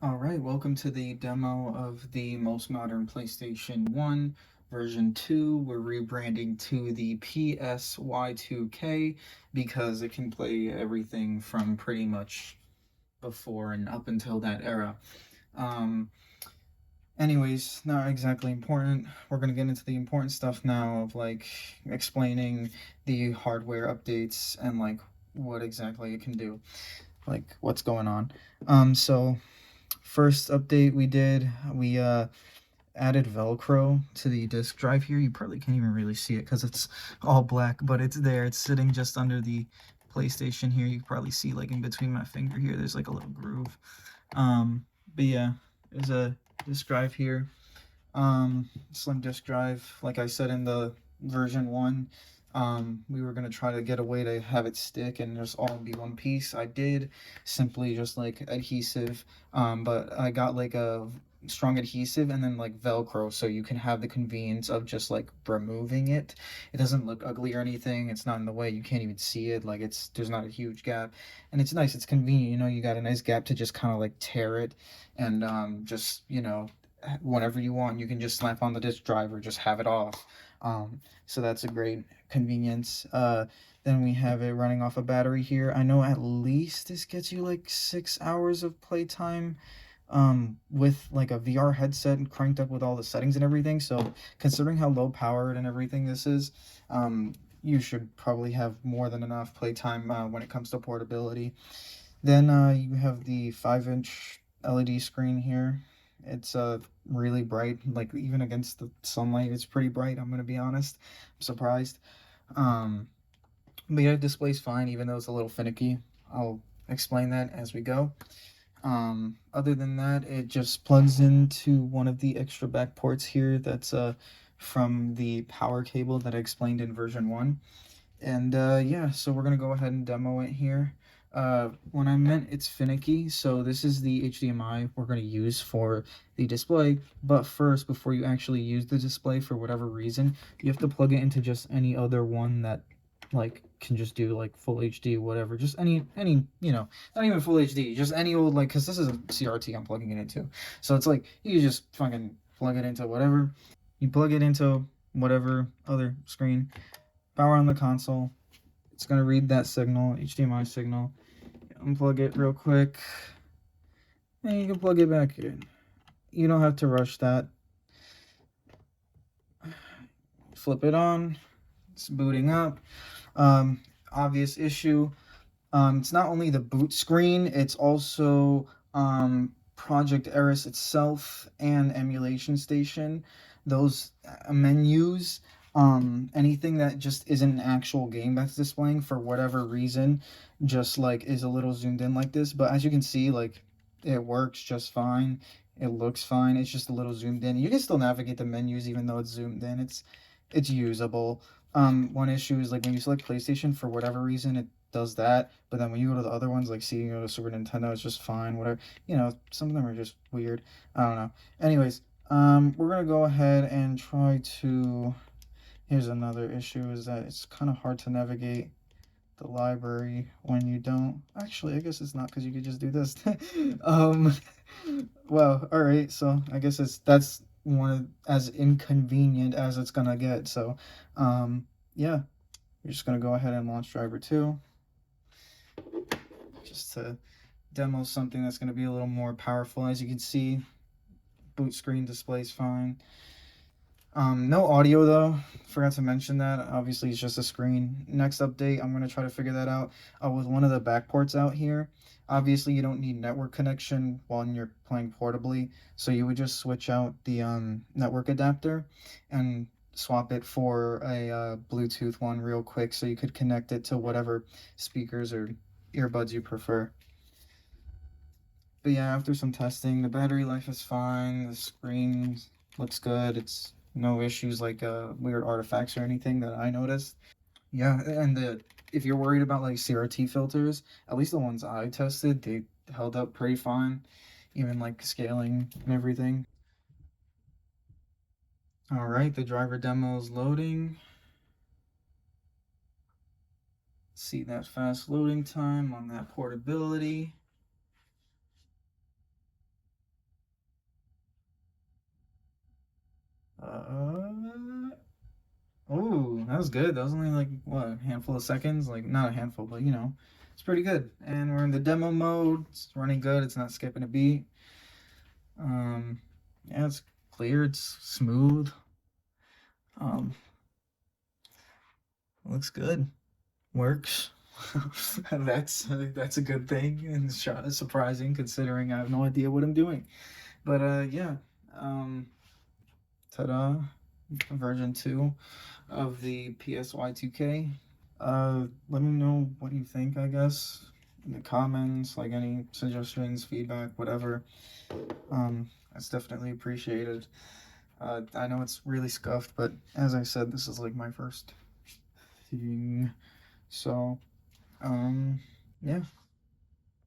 Alright, welcome to the demo of the most modern PlayStation 1 version 2. We're rebranding to the PSY2K because it can play everything from pretty much before and up until that era. Um, Anyways, not exactly important. We're gonna get into the important stuff now of like explaining the hardware updates and like what exactly it can do, like what's going on. So first update we did, we added Velcro to the disk drive here. You probably can't even really see it because it's all black, but it's there. It's sitting just under the PlayStation here. You can probably see like in between my finger here, there's like a little groove. But yeah, there's a disk drive here. Slim disk drive, like I said in the version 1. We were gonna try to get a way to have it stick and just all be one piece. I did simply just like adhesive, but I got like a strong adhesive and then like Velcro, so you can have the convenience of just like removing it. It doesn't look ugly or anything. It's not in the way. You can't even see it. Like there's not a huge gap, and it's nice. It's convenient. You got a nice gap to just kind of like tear it, and just whenever you want, you can just slap on the disk drive or just have it off. So that's a great convenience. Then we have it running off a battery here. I know at least this gets you like 6 hours of playtime with like a VR headset cranked up with all the settings and everything. So considering how low powered and everything this is, you should probably have more than enough playtime when it comes to portability. Then you have the 5-inch LED screen here. It's really bright, like even against the sunlight, it's pretty bright. I'm gonna be honest. I'm surprised. Um, but yeah, display's fine, even though it's a little finicky. I'll explain that as we go. Other than that, it just plugs into one of the extra back ports here. That's from the power cable that I explained in version 1. And yeah, so we're gonna go ahead and demo it here. When I meant it's finicky, so this is the HDMI we're gonna use for the display. But first, before you actually use the display for whatever reason, you have to plug it into just any other one that like can just do like full HD, whatever. Just any not even full HD, just any old like, cause this is a CRT I'm plugging it into. So it's like you just fucking plug it into whatever. You plug it into whatever other screen, power on the console. It's gonna read that signal, HDMI signal. Unplug it real quick, and you can plug it back in. You don't have to rush that. Flip it on. It's booting up. Obvious issue. It's not only the boot screen, it's also Project Eris itself and Emulation Station. Those menus, anything that just isn't an actual game that's displaying for whatever reason, just like is a little zoomed in like this. But as you can see, like it works just fine. It looks fine. It's just a little zoomed in. You can still navigate the menus even though it's zoomed in. It's usable. One issue is like when you select PlayStation for whatever reason, it does that. But then when you go to the other ones, like see, you go to Super Nintendo, it's just fine. Whatever. Some of them are just weird. I don't know. Anyways, we're gonna go ahead and try to. Here's another issue: is that it's kind of hard to navigate the library when you don't. Actually, I guess it's not because you could just do this. um, well, all right. So I guess that's one of, as inconvenient as it's gonna get. So, yeah, we're just gonna go ahead and launch driver 2 just to demo something that's gonna be a little more powerful. As you can see, boot screen display's fine. No audio though. Forgot to mention that. Obviously, it's just a screen. Next update, I'm gonna try to figure that out. With one of the back ports out here. Obviously, you don't need network connection while you're playing portably, so you would just switch out the network adapter and swap it for a Bluetooth one real quick, so you could connect it to whatever speakers or earbuds you prefer. But yeah, after some testing, the battery life is fine. The screen looks good. It's no issues like weird artifacts or anything that I noticed. Yeah, and if you're worried about like CRT filters, at least the ones I tested, they held up pretty fine, even like scaling and everything. All right, the driver demo is loading. See that fast loading time on that portability. was good. That was only like what, a handful of seconds? Like not a handful, but you know, it's pretty good. And we're in the demo mode. It's running good. It's not skipping a beat. Yeah, it's clear. It's smooth. Um, looks good. Works. That's a good thing and surprising considering I have no idea what I'm doing. But yeah. Ta-da! Version 2 of the PSY2K. Let me know what you think, I guess, in the comments, like any suggestions, feedback, whatever. That's definitely appreciated. I know it's really scuffed, but as I said, this is like my first thing. So, yeah.